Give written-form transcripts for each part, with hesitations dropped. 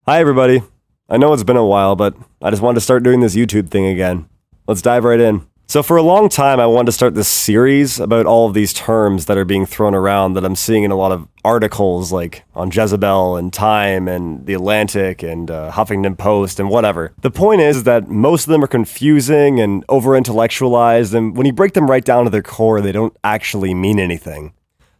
Hi, everybody. I know it's been a while, but I just wanted to start doing this YouTube thing again. Let's dive right in. So for a long time, I wanted to start this series about all of these terms that are being thrown around that I'm seeing in a lot of articles like on Jezebel and Time and The Atlantic and Huffington Post and whatever. The point is that most of them are confusing and over-intellectualized, and when you break them right down to their core, they don't actually mean anything.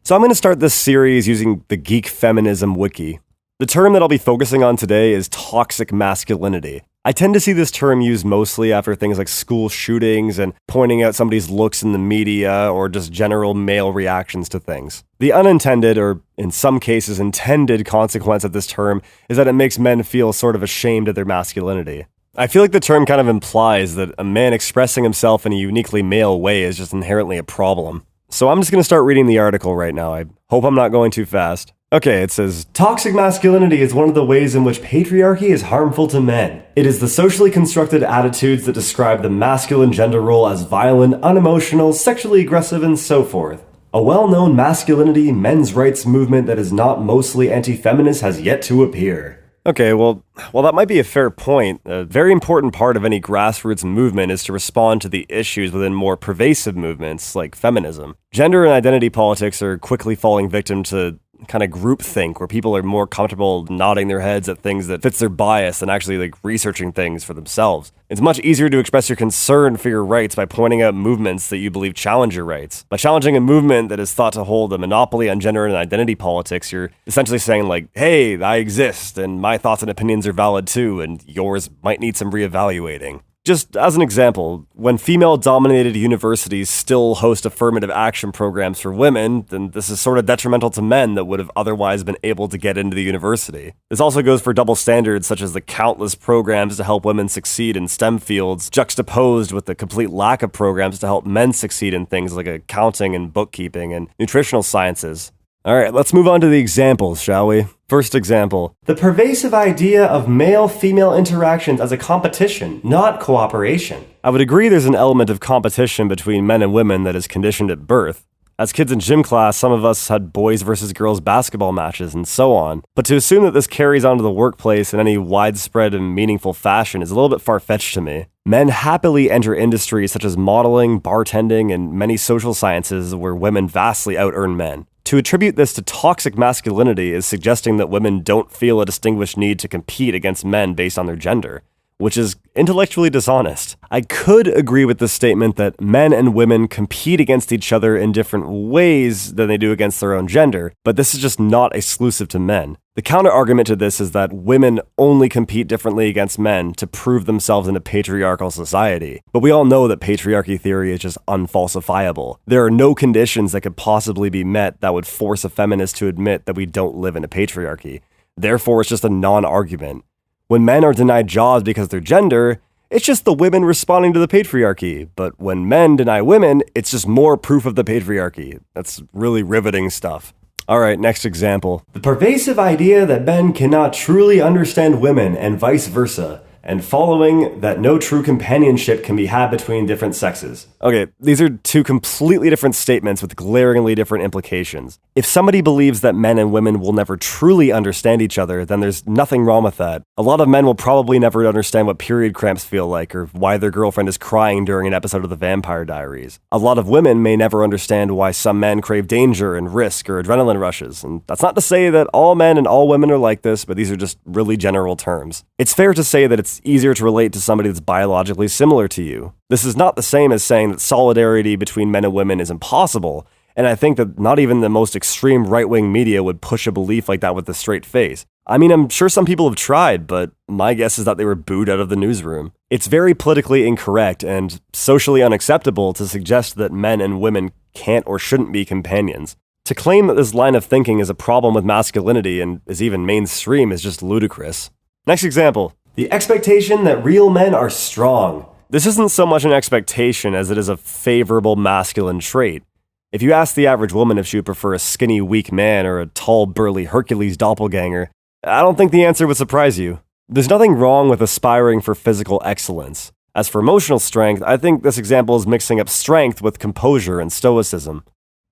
So I'm going to start this series using the Geek Feminism Wiki. The term that I'll be focusing on today is toxic masculinity. I tend to see this term used mostly after things like school shootings and pointing out somebody's looks in the media or just general male reactions to things. The unintended, or in some cases intended, consequence of this term is that it makes men feel sort of ashamed of their masculinity. I feel like the term kind of implies that a man expressing himself in a uniquely male way is just inherently a problem. So I'm just going to start reading the article right now. I hope I'm not going too fast. Okay, it says, toxic masculinity is one of the ways in which patriarchy is harmful to men. It is the socially constructed attitudes that describe the masculine gender role as violent, unemotional, sexually aggressive, and so forth. A well-known masculinity, men's rights movement that is not mostly anti-feminist has yet to appear. Okay, well, that might be a fair point. A very important part of any grassroots movement is to respond to the issues within more pervasive movements like feminism. Gender and identity politics are quickly falling victim to kind of groupthink where people are more comfortable nodding their heads at things that fits their bias than actually researching things for themselves. It's much easier to express your concern for your rights by pointing out movements that you believe challenge your rights. By challenging a movement that is thought to hold a monopoly on gender and identity politics, you're essentially saying hey, I exist and my thoughts and opinions are valid too, and yours might need some reevaluating. Just as an example, when female-dominated universities still host affirmative action programs for women, then this is sort of detrimental to men that would have otherwise been able to get into the university. This also goes for double standards such as the countless programs to help women succeed in STEM fields, juxtaposed with the complete lack of programs to help men succeed in things like accounting and bookkeeping and nutritional sciences. Alright, let's move on to the examples, shall we? First example. The pervasive idea of male-female interactions as a competition, not cooperation. I would agree there's an element of competition between men and women that is conditioned at birth. As kids in gym class, some of us had boys versus girls basketball matches and so on. But to assume that this carries on to the workplace in any widespread and meaningful fashion is a little bit far-fetched to me. Men happily enter industries such as modeling, bartending, and many social sciences where women vastly out-earn men. To attribute this to toxic masculinity is suggesting that women don't feel a distinguished need to compete against men based on their gender, which is intellectually dishonest. I could agree with the statement that men and women compete against each other in different ways than they do against their own gender, but this is just not exclusive to men. The counter-argument to this is that women only compete differently against men to prove themselves in a patriarchal society. But we all know that patriarchy theory is just unfalsifiable. There are no conditions that could possibly be met that would force a feminist to admit that we don't live in a patriarchy. Therefore, it's just a non-argument. When men are denied jobs because of their gender, it's just the women responding to the patriarchy. But when men deny women, it's just more proof of the patriarchy. That's really riveting stuff. Alright, next example. The pervasive idea that men cannot truly understand women and vice versa, and following that no true companionship can be had between different sexes. Okay, these are two completely different statements with glaringly different implications. If somebody believes that men and women will never truly understand each other, then there's nothing wrong with that. A lot of men will probably never understand what period cramps feel like, or why their girlfriend is crying during an episode of The Vampire Diaries. A lot of women may never understand why some men crave danger and risk or adrenaline rushes, and that's not to say that all men and all women are like this, but these are just really general terms. It's fair to say that it's easier to relate to somebody that's biologically similar to you. This is not the same as saying that solidarity between men and women is impossible, and I think that not even the most extreme right-wing media would push a belief like that with a straight face. I mean, I'm sure some people have tried, but my guess is that they were booed out of the newsroom. It's very politically incorrect and socially unacceptable to suggest that men and women can't or shouldn't be companions. To claim that this line of thinking is a problem with masculinity and is even mainstream is just ludicrous. Next example. The expectation that real men are strong. This isn't so much an expectation as it is a favorable masculine trait. If you ask the average woman if she would prefer a skinny, weak man or a tall, burly Hercules doppelganger, I don't think the answer would surprise you. There's nothing wrong with aspiring for physical excellence. As for emotional strength, I think this example is mixing up strength with composure and stoicism.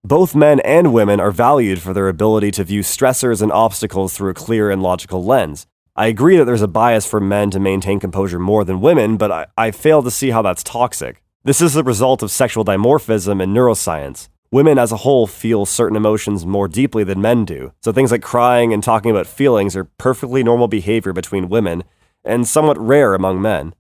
Both men and women are valued for their ability to view stressors and obstacles through a clear and logical lens. I agree that there's a bias for men to maintain composure more than women, but I fail to see how that's toxic. This is the result of sexual dimorphism in neuroscience. Women as a whole feel certain emotions more deeply than men do, so things like crying and talking about feelings are perfectly normal behavior between women and somewhat rare among men.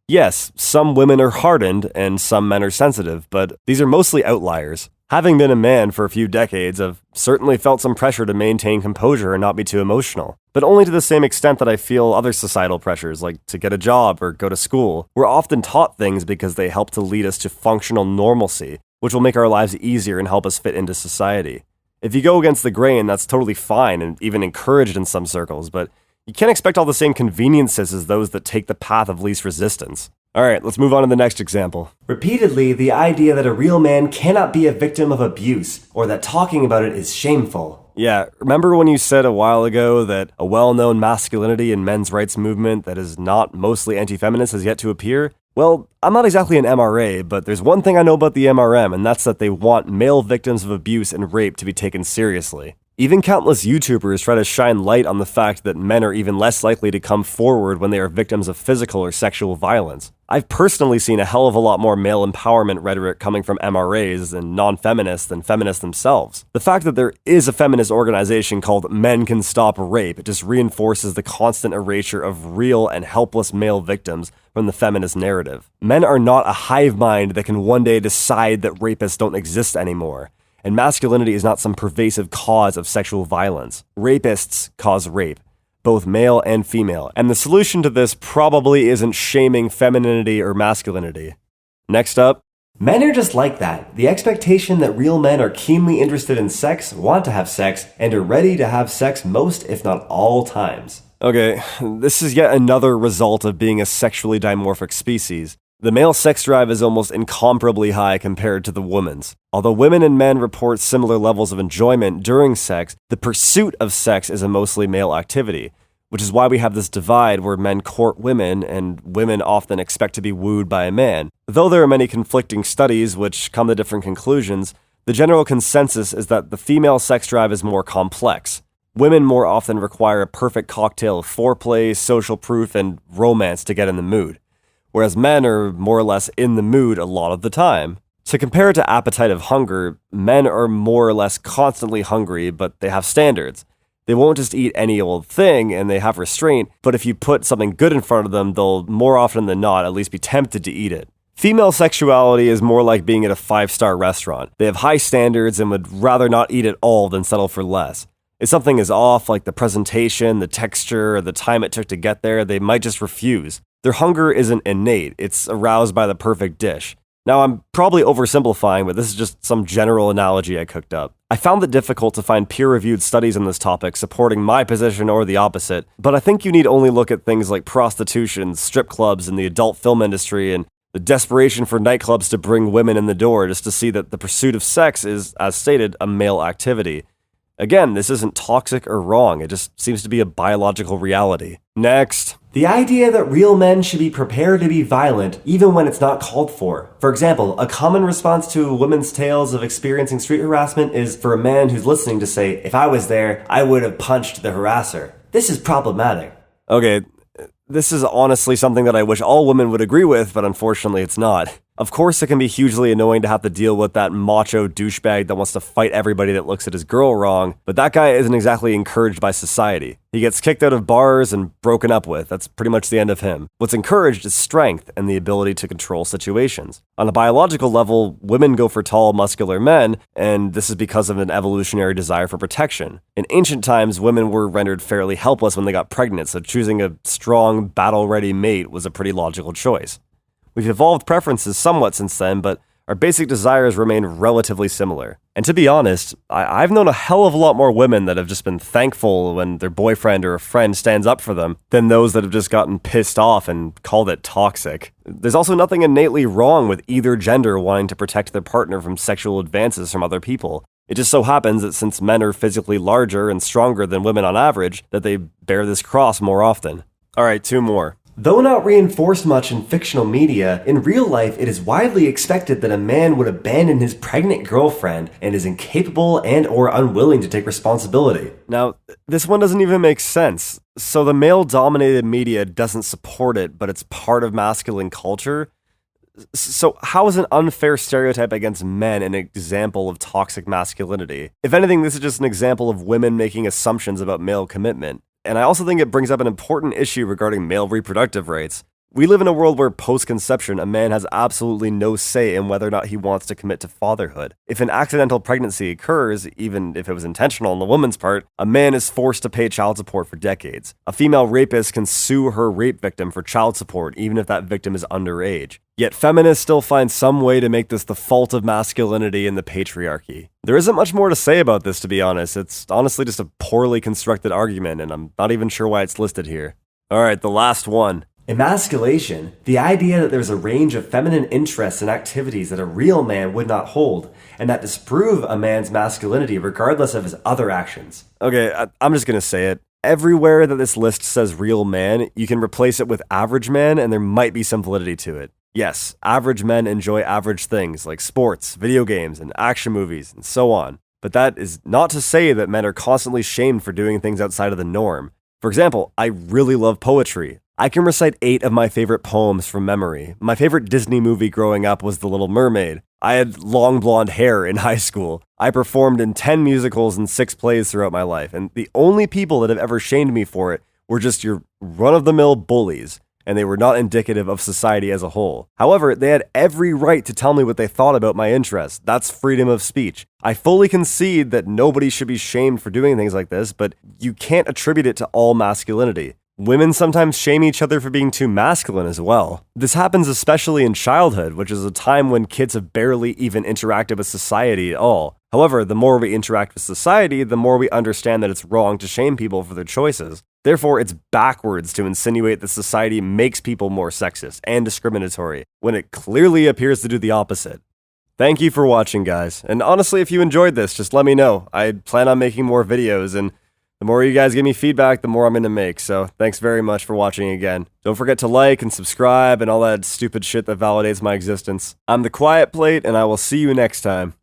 Yes, some women are hardened and some men are sensitive, but these are mostly outliers. Having been a man for a few decades, I've certainly felt some pressure to maintain composure and not be too emotional, but only to the same extent that I feel other societal pressures, like to get a job or go to school. We're often taught things because they help to lead us to functional normalcy, which will make our lives easier and help us fit into society. If you go against the grain, that's totally fine and even encouraged in some circles, but you can't expect all the same conveniences as those that take the path of least resistance. Alright, let's move on to the next example. Repeatedly, the idea that a real man cannot be a victim of abuse, or that talking about it is shameful. Yeah, remember when you said a while ago that a well-known masculinity and men's rights movement that is not mostly anti-feminist has yet to appear? Well, I'm not exactly an MRA, but there's one thing I know about the MRM, and that's that they want male victims of abuse and rape to be taken seriously. Even countless YouTubers try to shine light on the fact that men are even less likely to come forward when they are victims of physical or sexual violence. I've personally seen a hell of a lot more male empowerment rhetoric coming from MRAs and non-feminists than feminists themselves. The fact that there is a feminist organization called Men Can Stop Rape just reinforces the constant erasure of real and helpless male victims from the feminist narrative. Men are not a hive mind that can one day decide that rapists don't exist anymore. And masculinity is not some pervasive cause of sexual violence. Rapists cause rape, both male and female. And the solution to this probably isn't shaming femininity or masculinity. Next up, men are just like that. The expectation that real men are keenly interested in sex, want to have sex, and are ready to have sex most, if not all times. Okay, this is yet another result of being a sexually dimorphic species. The male sex drive is almost incomparably high compared to the woman's. Although women and men report similar levels of enjoyment during sex, the pursuit of sex is a mostly male activity, which is why we have this divide where men court women and women often expect to be wooed by a man. Though there are many conflicting studies which come to different conclusions, the general consensus is that the female sex drive is more complex. Women more often require a perfect cocktail of foreplay, social proof, and romance to get in the mood, whereas men are more or less in the mood a lot of the time. To compare it to appetite of hunger, men are more or less constantly hungry, but they have standards. They won't just eat any old thing, and they have restraint, but if you put something good in front of them, they'll more often than not at least be tempted to eat it. Female sexuality is more like being at a 5-star restaurant. They have high standards and would rather not eat at all than settle for less. If something is off, like the presentation, the texture, or the time it took to get there, they might just refuse. Their hunger isn't innate, it's aroused by the perfect dish. Now, I'm probably oversimplifying, but this is just some general analogy I cooked up. I found it difficult to find peer-reviewed studies on this topic supporting my position or the opposite, but I think you need only look at things like prostitution, strip clubs, and the adult film industry, and the desperation for nightclubs to bring women in the door just to see that the pursuit of sex is, as stated, a male activity. Again, this isn't toxic or wrong, it just seems to be a biological reality. Next. The idea that real men should be prepared to be violent even when it's not called for. For example, a common response to women's tales of experiencing street harassment is for a man who's listening to say, "If I was there, I would have punched the harasser." This is problematic. Okay, this is honestly something that I wish all women would agree with, but unfortunately it's not. Of course, it can be hugely annoying to have to deal with that macho douchebag that wants to fight everybody that looks at his girl wrong, but that guy isn't exactly encouraged by society. He gets kicked out of bars and broken up with. That's pretty much the end of him. What's encouraged is strength and the ability to control situations. On a biological level, women go for tall, muscular men, and this is because of an evolutionary desire for protection. In ancient times, women were rendered fairly helpless when they got pregnant, so choosing a strong, battle-ready mate was a pretty logical choice. We've evolved preferences somewhat since then, but our basic desires remain relatively similar. And to be honest, I've known a hell of a lot more women that have just been thankful when their boyfriend or a friend stands up for them than those that have just gotten pissed off and called it toxic. There's also nothing innately wrong with either gender wanting to protect their partner from sexual advances from other people. It just so happens that since men are physically larger and stronger than women on average, that they bear this cross more often. Alright, 2 more. Though not reinforced much in fictional media, in real life it is widely expected that a man would abandon his pregnant girlfriend and is incapable and or unwilling to take responsibility. Now, this one doesn't even make sense. So the male-dominated media doesn't support it, but it's part of masculine culture? So how is an unfair stereotype against men an example of toxic masculinity? If anything, this is just an example of women making assumptions about male commitment. And I also think it brings up an important issue regarding male reproductive rights. We live in a world where post-conception, a man has absolutely no say in whether or not he wants to commit to fatherhood. If an accidental pregnancy occurs, even if it was intentional on the woman's part, a man is forced to pay child support for decades. A female rapist can sue her rape victim for child support, even if that victim is underage. Yet feminists still find some way to make this the fault of masculinity and the patriarchy. There isn't much more to say about this, to be honest. It's honestly just a poorly constructed argument, and I'm not even sure why it's listed here. Alright, the last one. Emasculation, the idea that there's a range of feminine interests and activities that a real man would not hold, and that disprove a man's masculinity regardless of his other actions. Okay, I'm just gonna say it. Everywhere that this list says real man, you can replace it with average man, and there might be some validity to it. Yes, average men enjoy average things like sports, video games, and action movies, and so on. But that is not to say that men are constantly shamed for doing things outside of the norm. For example, I really love poetry. I can recite 8 of my favorite poems from memory. My favorite Disney movie growing up was The Little Mermaid. I had long blonde hair in high school. I performed in 10 musicals and 6 plays throughout my life, and the only people that have ever shamed me for it were just your run-of-the-mill bullies, and they were not indicative of society as a whole. However, they had every right to tell me what they thought about my interests. That's freedom of speech. I fully concede that nobody should be shamed for doing things like this, but you can't attribute it to all masculinity. Women sometimes shame each other for being too masculine as well. This happens especially in childhood, which is a time when kids have barely even interacted with society at all. However, the more we interact with society, the more we understand that it's wrong to shame people for their choices. Therefore, it's backwards to insinuate that society makes people more sexist and discriminatory, when it clearly appears to do the opposite. Thank you for watching, guys. And honestly, if you enjoyed this, just let me know. I plan on making more videos, and the more you guys give me feedback, the more I'm going to make. So thanks very much for watching again. Don't forget to like and subscribe and all that stupid shit that validates my existence. I'm The Quiet Plate, and I will see you next time.